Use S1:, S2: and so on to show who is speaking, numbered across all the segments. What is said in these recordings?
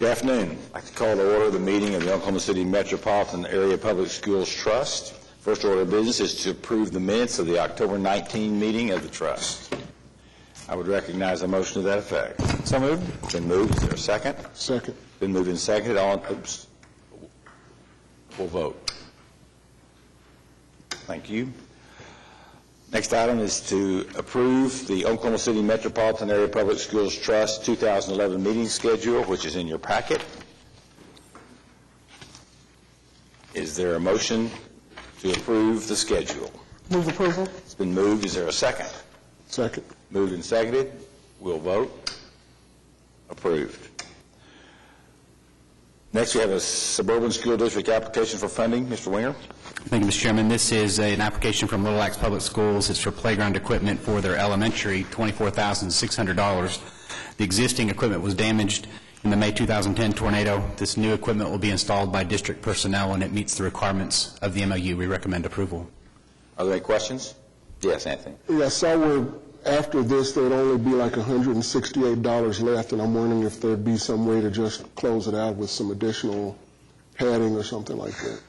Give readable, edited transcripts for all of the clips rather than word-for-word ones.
S1: Good afternoon. I'd like to call to order the meeting of the Oklahoma City Metropolitan Area Public Schools Trust. First order of business is to approve the minutes of the October 19 meeting of the Trust. I would recognize a motion to that effect.
S2: So moved.
S1: Been moved. Is there a second?
S2: Second.
S1: Been moved and seconded. Oops. We'll vote. Thank you. Next item is to approve the Oklahoma City Metropolitan Area Public Schools Trust 2011 meeting schedule, which is in your packet. Is there a motion to approve the schedule?
S2: Move approval.
S1: It's been moved. Is there a second?
S2: Second.
S1: Moved and seconded. We'll vote. Approved. Next, we have a suburban school district application for funding. Mr. Winger.
S3: Thank you, Mr. Chairman. This is an application from Little Axe Public Schools. It's for playground equipment for their elementary, $24,600. The existing equipment was damaged in the May 2010 tornado. This new equipment will be installed by district personnel, and it meets the requirements of the MOU. We recommend approval.
S1: Are there any questions? Yes, Anthony.
S2: Yes, after this, there'd only be like $168 left, and I'm wondering if there'd be some way to just close it out with some additional padding or something like that.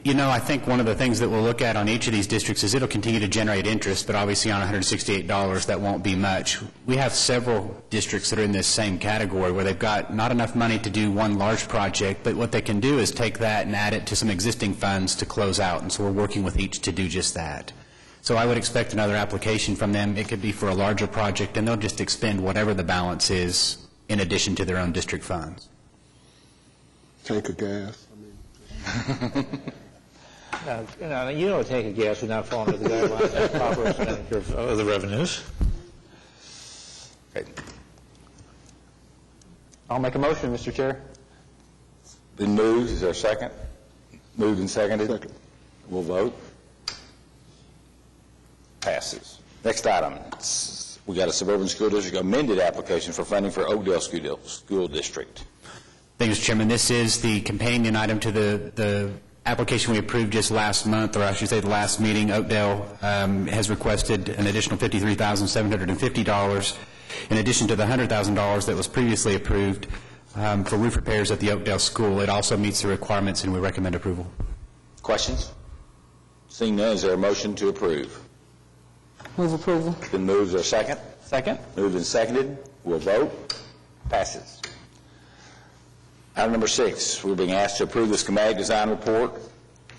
S3: You know, I think one of the things that we'll look at on each of these districts is it'll continue to generate interest, but obviously on $168, that won't be much. We have several districts that are in this same category where they've got not enough money to do one large project, but what they can do is take that and add it to some existing funds to close out, and so we're working with each to do just that. So I would expect another application from them. It could be for a larger project, and they'll just expend whatever the balance is in addition to their own district funds.
S2: Tank of gas.
S4: You don't take a guess without falling into the guidelines and proper expenditure of the revenues.
S1: Okay.
S5: I'll make a motion, Mr. Chair.
S1: Been moved. Is there a second? Moved and seconded.
S2: Second.
S1: We'll vote. Passes. Next item. We got a suburban school district amended application for funding for Oakdale School District.
S3: Thank you, Mr. Chairman. This is the companion item to the application we approved just last month, or I should say the last meeting. Oakdale has requested an additional $53,750 in addition to the $100,000 that was previously approved for roof repairs at the Oakdale School. It also meets the requirements, and we recommend approval.
S1: Questions? Seeing none, is there a motion to approve?
S5: Move approval.
S1: Been moved. Is there a second?
S5: Second.
S1: Moved and seconded. We'll vote. Passes. Item number 6, we're being asked to approve the schematic design report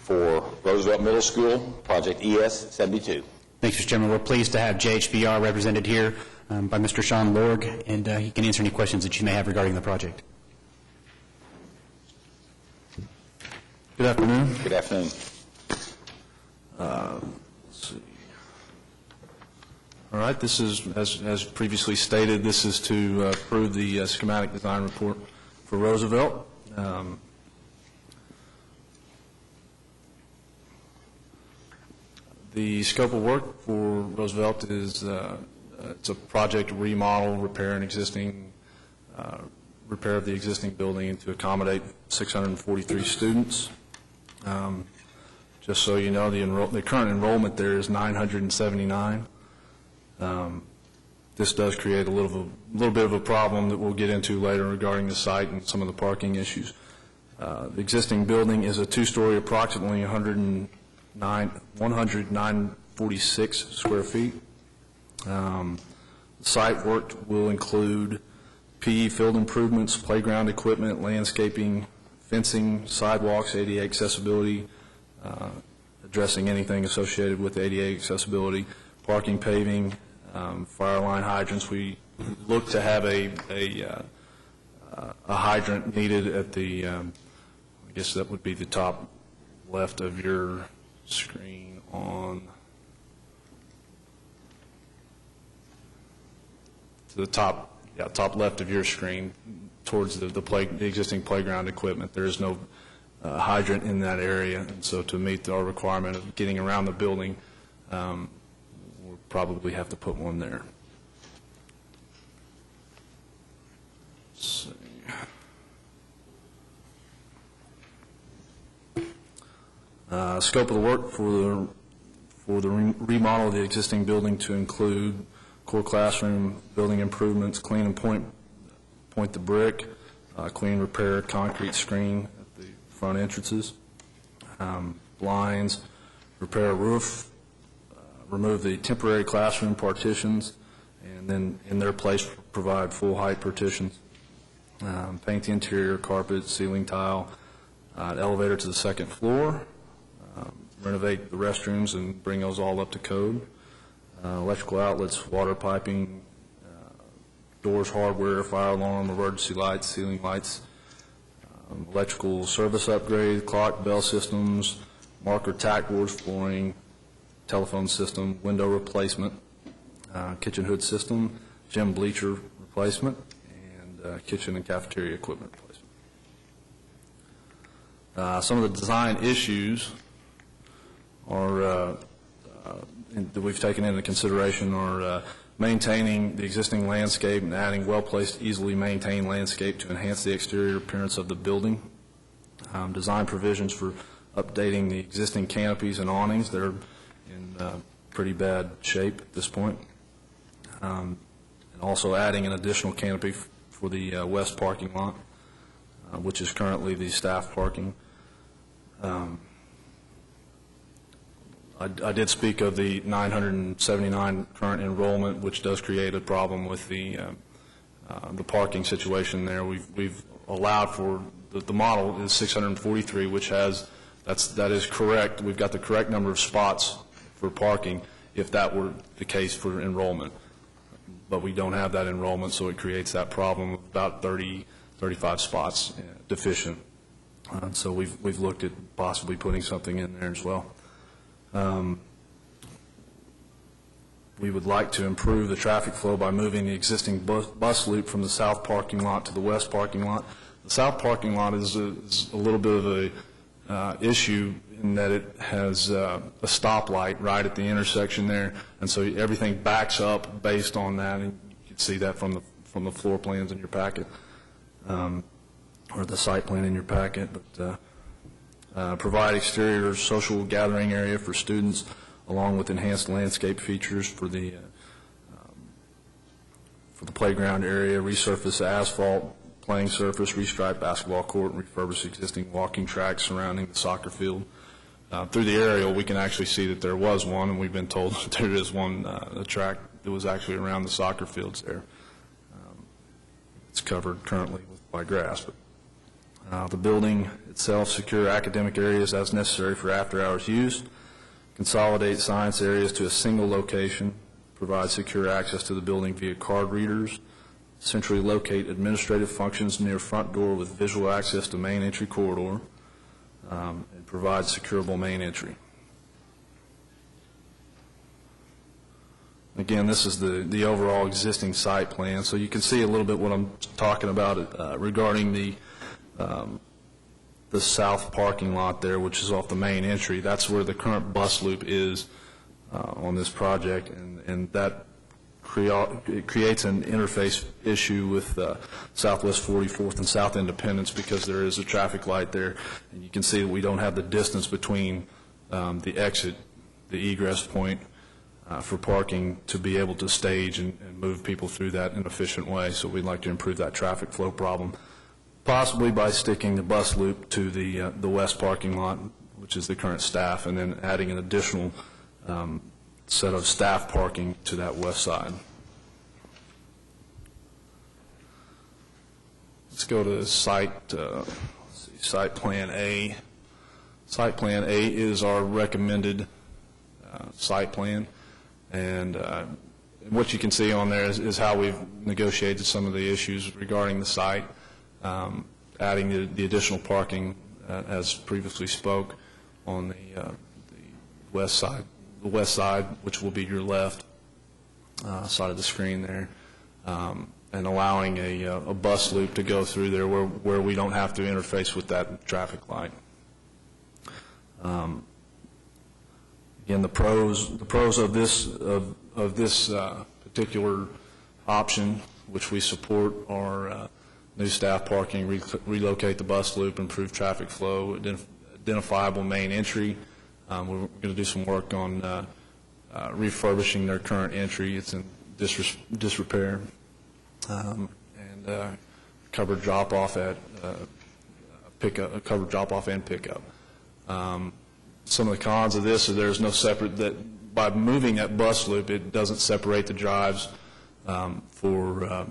S1: for Roosevelt Middle School, Project ES 72.
S3: Thanks, Mr. Chairman. We're pleased to have JHBR represented here by Mr. Sean Lorg, and he can answer any questions that you may have regarding the project.
S6: Good afternoon.
S1: Good afternoon.
S6: Let's see. All right, this is, as previously stated, this is to approve the schematic design report for Roosevelt. The scope of work for Roosevelt is it's a project remodel, repair of the existing building to accommodate 643 students. Just so you know, the current enrollment there is 979. This does create a little bit of a problem that we'll get into later regarding the site and some of the parking issues. The existing building is a two-story, approximately 109.46 square feet. The site work will include PE field improvements, playground equipment, landscaping, fencing, sidewalks, ADA accessibility, addressing anything associated with ADA accessibility, parking, paving, fire line hydrants. We look to have a hydrant needed at the, I guess that would be the top left of your screen on, to the top left of your screen towards the existing playground equipment. There is no hydrant in that area, and so to meet our requirement of getting around the building, we'll probably have to put one there. Let's see. Scope of the work for the remodel of the existing building to include core classroom building improvements, clean and point the brick, clean, repair concrete screen at the front entrances, blinds, repair roof, remove the temporary classroom partitions, and then in their place provide full height partitions, paint the interior, carpet, ceiling tile, elevator to the second floor, renovate the restrooms and bring those all up to code, electrical outlets, water piping, doors, hardware, fire alarm, emergency lights, ceiling lights, electrical service upgrade, clock, bell systems, marker tack boards, flooring, telephone system, window replacement, kitchen hood system, gym bleacher replacement, and kitchen and cafeteria equipment replacement. Some of the design issues are that we've taken into consideration are maintaining the existing landscape and adding well-placed, easily maintained landscape to enhance the exterior appearance of the building. Design provisions for updating the existing canopies and awnings. They're in pretty bad shape at this point. And also adding an additional canopy for the west parking lot, which is currently the staff parking. I did speak of the 979 current enrollment, which does create a problem with the parking situation there. We've allowed for the model is 643, which that is correct. We've got the correct number of spots for parking if that were the case for enrollment, but we don't have that enrollment, so it creates that problem of about 35 spots deficient. So we've looked at possibly putting something in there as well. We would like to improve the traffic flow by moving the existing bus loop from the south parking lot to the west parking lot. The south parking lot is a little bit of a issue in that it has a stoplight right at the intersection there, and so everything backs up based on that, and you can see that from the floor plans in your packet, or the site plan in your packet. But provide exterior social gathering area for students, along with enhanced landscape features for the playground area, resurface asphalt playing surface, restripe basketball court, and refurbish existing walking tracks surrounding the soccer field. Through the aerial, we can actually see that there was one, and we've been told that there is one, a track that was actually around the soccer fields there. It's covered currently by grass. But the building itself, secure academic areas as necessary for after-hours use, consolidate science areas to a single location, provide secure access to the building via card readers, centrally locate administrative functions near front door with visual access to main entry corridor, and provide securable main entry. Again, this is the overall existing site plan, so you can see a little bit what I'm talking about regarding the south parking lot there, which is off the main entry. That's where the current bus loop is on this project, and that creates an interface issue with Southwest 44th and South Independence, because there is a traffic light there, and you can see that we don't have the distance between the exit, the egress point for parking to be able to stage and move people through that in an efficient way. So we'd like to improve that traffic flow problem, possibly by sticking the bus loop to the west parking lot, which is the current staff, and then adding an additional set of staff parking to that west side. Let's go to site plan A. Site plan A is our recommended site plan, and what you can see on there is how we've negotiated some of the issues regarding the site, adding the additional parking as previously spoke on the west side. The west side, which will be your left side of the screen there, and allowing a bus loop to go through there where we don't have to interface with that traffic light. Again, the pros of this particular option, which we support, are new staff parking, relocate the bus loop, improve traffic flow, identifiable main entry. We're going to do some work on refurbishing their current entry. It's in disrepair. And covered drop-off at pickup, covered drop-off and pickup. Some of the cons of this are there's no separate, that by moving that bus loop, it doesn't separate the drives for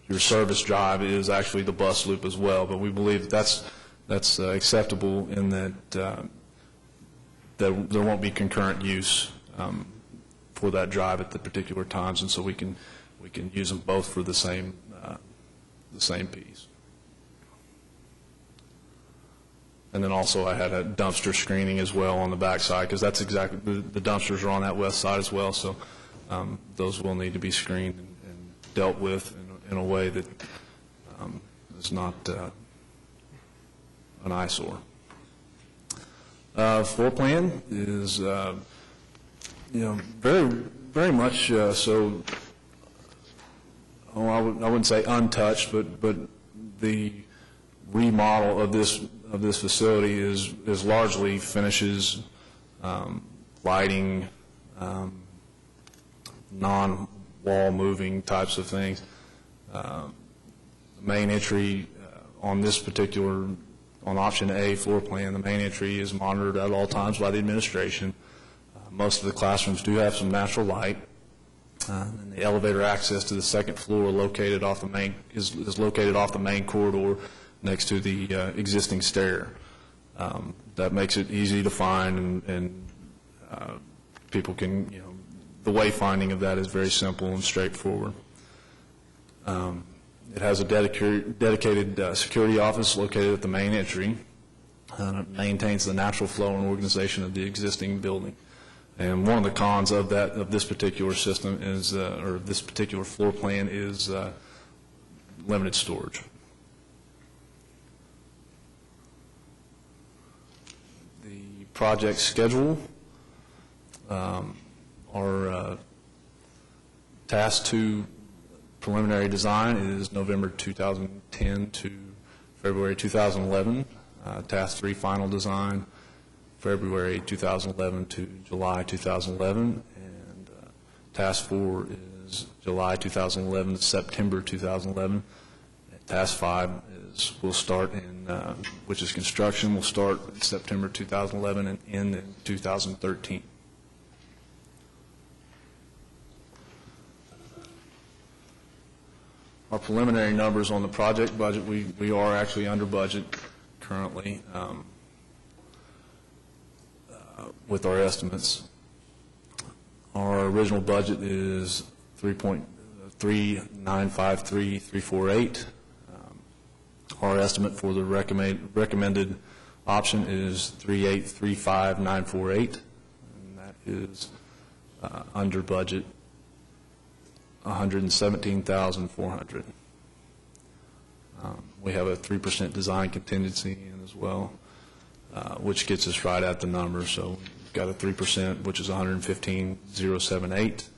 S6: your service drive is actually the bus loop as well, but we believe that's acceptable in that that there won't be concurrent use for that drive at the particular times, and so we can use them both for the same piece. And then also I had a dumpster screening as well on the back side, because that's exactly, the dumpsters are on that west side as well, so those will need to be screened and dealt with in a way that is not an eyesore. Floor plan is, very much so. I wouldn't say untouched, but the remodel of this facility is largely finishes, lighting, non-wall moving types of things. The main entry on this particular, on option A floor plan, the main entry is monitored at all times by the administration. Most of the classrooms do have some natural light. And the elevator access to the second floor located off the main is located off the main corridor next to the existing stair. That makes it easy to find, and people can, the wayfinding of that is very simple and straightforward. It has a dedicated security office located at the main entry, and it maintains the natural flow and organization of the existing building. And one of the cons of this particular system is, or this particular floor plan is limited storage. The project schedule, our Task 2 preliminary design is November 2010 to February 2011. Task 3 final design, February 2011 to July 2011, and Task 4 is July 2011 to September 2011. Task 5 will start in, which is construction, will start in September 2011 and end in 2013. Our preliminary numbers on the project budget, we are actually under budget currently. With our estimates. Our original budget is 3.3953,348. Our estimate for the recommended option is 3835948, and that is under budget $117,400. We have a 3% design contingency in as well, which gets us right at the number. So we've got a 3%, which is $115,078,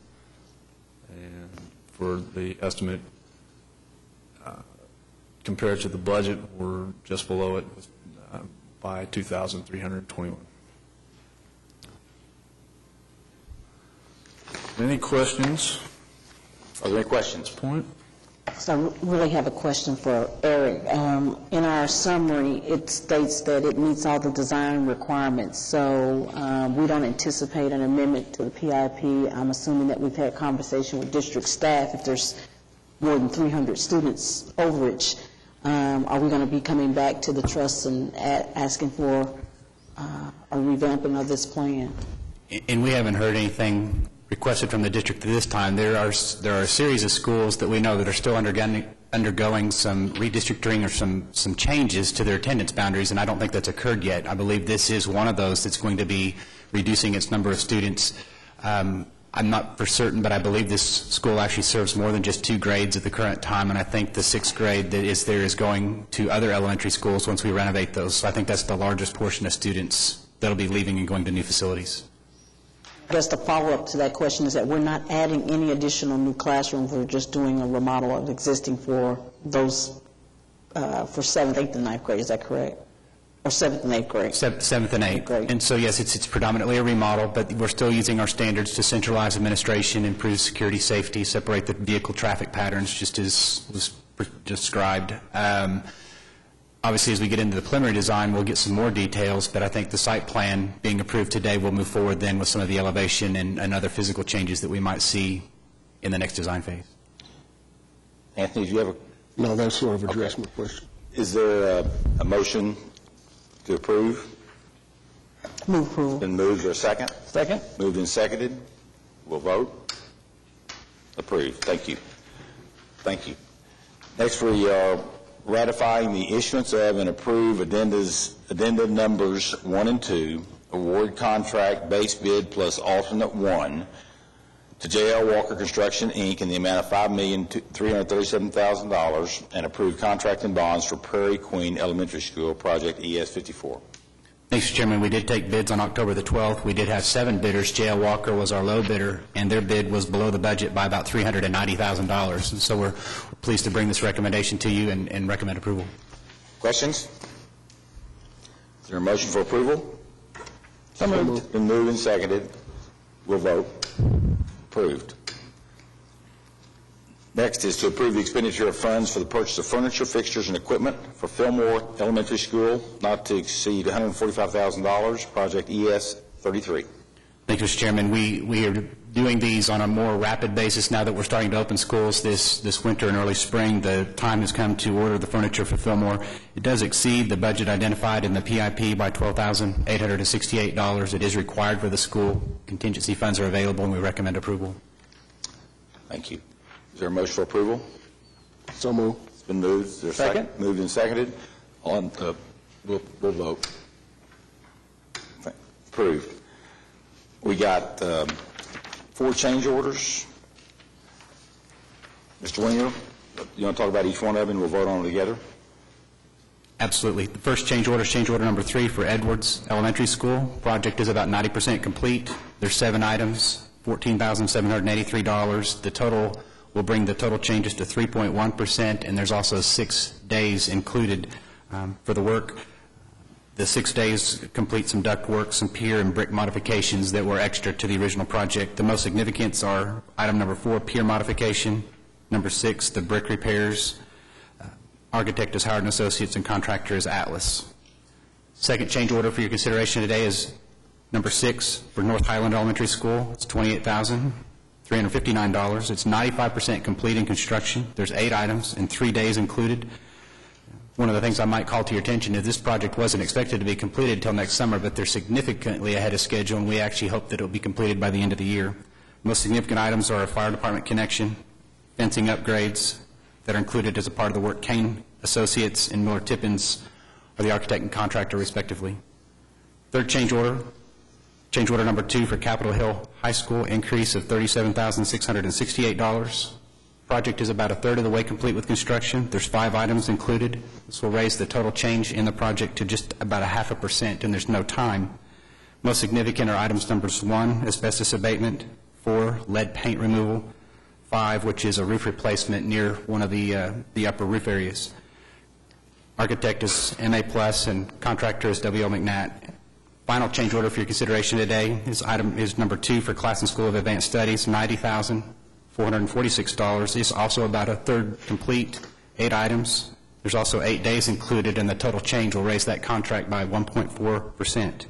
S6: and for the estimate compared to the budget, we're just below it by $2,321. Any questions?
S1: Are there any questions?
S6: Point?
S5: So I really have a question for Eric. In our summary, it states that it meets all the design requirements, so we don't anticipate an amendment to the PIP. I'm assuming that we've had a conversation with district staff. If there's more than 300 students overage, are we going to be coming back to the trust and asking for a revamping of this plan?
S3: And we haven't heard anything requested from the district at this time. There are a series of schools that we know that are still undergoing some redistricting or some changes to their attendance boundaries, and I don't think that's occurred yet. I believe this is one of those that's going to be reducing its number of students. I'm not for certain, but I believe this school actually serves more than just 2 grades at the current time, and I think the 6th grade that is there is going to other elementary schools once we renovate those. So I think that's the largest portion of students that will be leaving and going to new facilities.
S5: I guess the follow-up to that question is that we're not adding any additional new classrooms. We're just doing a remodel of existing for those for 7th, 8th, and 9th grade. Is that correct? Or 7th and 8th grade?
S3: 7th and 8th.
S5: Great.
S3: And so, yes, it's predominantly a remodel, but we're still using our standards to centralize administration, improve security, safety, separate the vehicle traffic patterns, just as was described. Obviously, as we get into the preliminary design, we'll get some more details, but I think the site plan being approved today will move forward then with some of the elevation and other physical changes that we might see in the next design phase.
S1: Anthony, do you have a...
S2: No, that sort of addressed my question.
S1: Is there a motion to approve?
S5: Move approval.
S1: Been moved, or a second?
S4: Second?
S1: Moved and seconded. We'll vote. Approved. Thank you. Thank you. Next, we are ratifying the issuance of and approve addenda numbers 1 and 2, award contract base bid plus alternate 1 to J.L. Walker Construction, Inc. in the amount of $5,337,000 and approve contract and bonds for Prairie Queen Elementary School, Project ES 54.
S3: Thanks, Mr. Chairman. We did take bids on October the 12th. We did have 7 bidders. J.L. Walker was our low bidder, and their bid was below the budget by about $390,000. And so we're pleased to bring this recommendation to you and recommend approval.
S1: Questions? Is there a motion for approval?
S2: So moved.
S1: Been moved and seconded. We'll vote. Approved. Next is to approve the expenditure of funds for the purchase of furniture, fixtures, and equipment for Fillmore Elementary School, not to exceed $145,000, Project ES 33.
S3: Thank you, Mr. Chairman. We are doing these on a more rapid basis now that we're starting to open schools this winter and early spring. The time has come to order the furniture for Fillmore. It does exceed the budget identified in the PIP by $12,868. It is required for the school. Contingency funds are available, and we recommend approval.
S1: Thank you. Is there a motion for approval?
S2: So moved.
S1: It's been moved. Is there a second? Moved and seconded. We'll vote. Approved. We got 4 change orders. Mr. Winger, you want to talk about each one of them, and we'll vote on them together?
S3: Absolutely. The first change order is change order number 3 for Edwards Elementary School. Project is about 90% complete. There's 7 items, $14,783. The total will bring the total changes to 3.1%, and there's also 6 days included for the work. The 6 days complete some duct work, some pier and brick modifications that were extra to the original project. The most significant are item number 4, pier modification, number 6, the brick repairs. Architect is Howard & Associates and contractor is Atlas. Second change order for your consideration today is number 6 for North Highland Elementary School. It's $28,359. It's 95% complete in construction. There's 8 items and 3 days included. One of the things I might call to your attention is this project wasn't expected to be completed until next summer, but they're significantly ahead of schedule, and we actually hope that it will be completed by the end of the year. Most significant items are a fire department connection, fencing upgrades that are included as a part of the work. Kane Associates and Miller Tippins are the architect and contractor, respectively. Third change order number 2 for Capitol Hill High School, increase of $37,668. Project is about a third of the way complete with construction. There's 5 items included. This will raise the total change in the project to just about 0.5%, and there's no time. Most significant are items numbers 1, asbestos abatement, 4, lead paint removal, 5, which is a roof replacement near one of the upper roof areas. Architect is MA Plus and contractor is WL McNatt. Final change order for your consideration today is number 2 for Class and School of Advanced Studies, $90,446. It's also about a third complete, 8 items. There's also 8 days included, and the total change will raise that contract by 1.4%.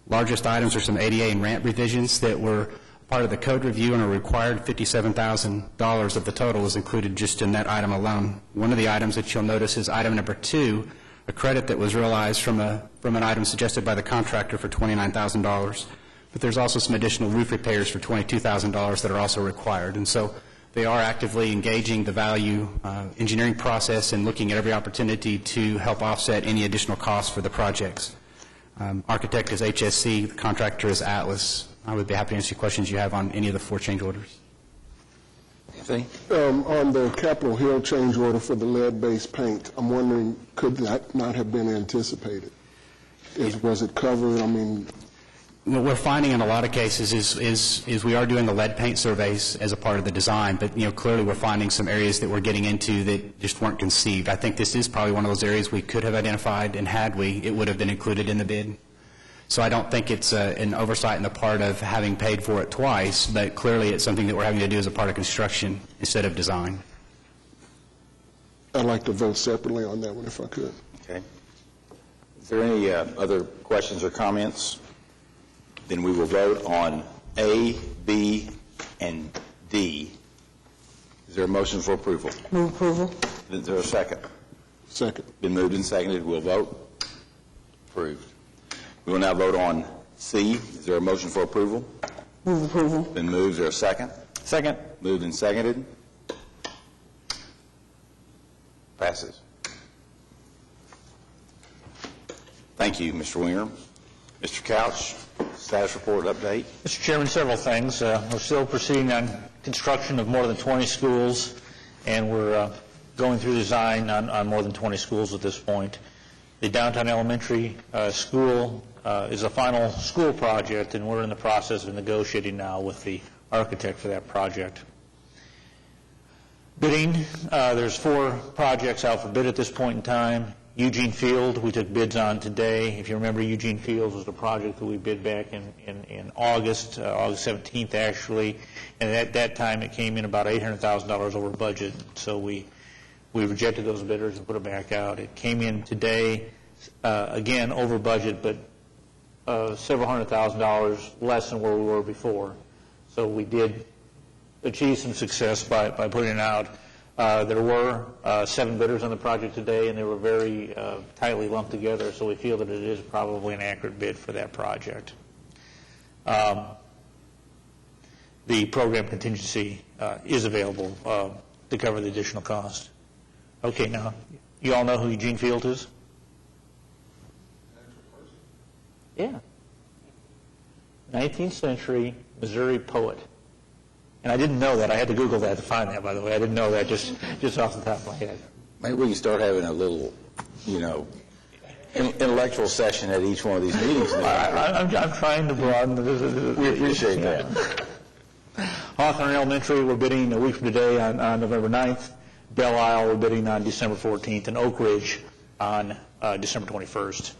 S3: Largest items are some ADA and ramp revisions that were part of the code review and are required. $57,000 of the total is included just in that item alone. One of the items that you'll notice is item number 2, a credit that was realized from an item suggested by the contractor for $29,000. But there's also some additional roof repairs for $22,000 that are also required. And so they are actively engaging the value engineering process and looking at every opportunity to help offset any additional costs for the projects. Architect is HSC, the contractor is Atlas. I would be happy to answer questions you have on any of the 4 change orders.
S1: Anthony?
S2: On the Capitol Hill change order for the lead-based paint, I'm wondering, could that not have been anticipated? Was it covered? I mean,
S3: What we're finding in a lot of cases is we are doing the lead paint surveys as a part of the design, but clearly we're finding some areas that we're getting into that just weren't conceived. I think this is probably one of those areas we could have identified, and had we, it would have been included in the bid. So I don't think it's an oversight on the part of having paid for it twice, but clearly it's something that we're having to do as a part of construction instead of design.
S2: I'd like to vote separately on that one if I could.
S1: Okay. Is there any other questions or comments? Then we will vote on A, B, and D. Is there a motion for approval?
S5: Move approval.
S1: Is there a second?
S2: Second.
S1: Been moved and seconded. We'll vote. Approved. We will now vote on C. Is there a motion for approval?
S5: Move approval.
S1: Been moved. Is there a second?
S4: Second.
S1: Moved and seconded. Passes. Thank you, Mr. Winger. Mr. Couch, status report update.
S4: Mr. Chairman, several things. We're still proceeding on construction of more than 20 schools, and we're going through design on more than 20 schools at this point. The downtown elementary school is a final school project, and we're in the process of negotiating now with the architect for that project. Bidding, there's 4 projects out for bid at this point in time. Eugene Field, we took bids on today. If you remember, Eugene Field was the project that we bid back in August, August 17th actually, and at that time it came in about $800,000 over budget. So we rejected those bidders and put it back out. It came in today, again, over budget, but several $100,000 less than where we were before. So we did achieve some success by putting it out. There were 7 bidders on the project today, and they were very tightly lumped together, so we feel that it is probably an accurate bid for that project. The program contingency is available to cover the additional cost. Okay, now, you all know who Eugene Field is? Yeah. 19th century Missouri poet. And I didn't know that. I had to Google that to find that, by the way. I didn't know that just off the top of my head.
S1: Maybe we can start having a little, intellectual session at each one of these meetings.
S4: I'm trying to broaden the...
S1: We appreciate that.
S4: Hawthorne Elementary, we're bidding a week from today on November 9th. Belle Isle, we're bidding on December 14th. And Oak Ridge on December 21st.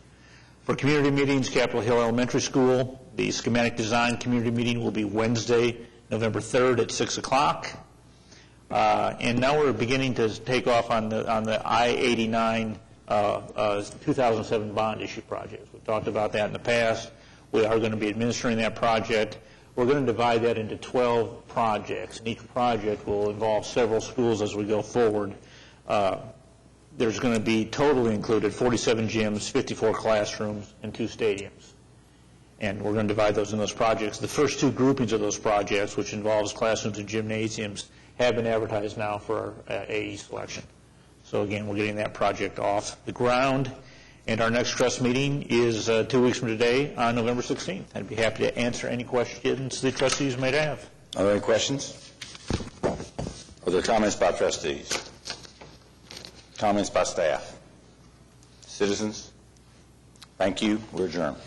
S4: For community meetings, Capitol Hill Elementary School, the schematic design community meeting will be Wednesday, November 3rd at 6 o'clock. And now we're beginning to take off on the I-89 2007 bond issue project. We've talked about that in the past. We are going to be administering that project. We're going to divide that into 12 projects, and each project will involve several schools as we go forward. There's going to be totally included 47 gyms, 54 classrooms, and 2 stadiums. And we're going to divide those in those projects. The first 2 groupings of those projects, which involves classrooms and gymnasiums, have been advertised now for our AE selection. So again, we're getting that project off the ground. And our next trust meeting is 2 weeks from today on November 16th. I'd be happy to answer any questions the trustees may have.
S1: Are there any questions? Are there comments by trustees? Comments by staff? Citizens? Thank you. We're adjourned.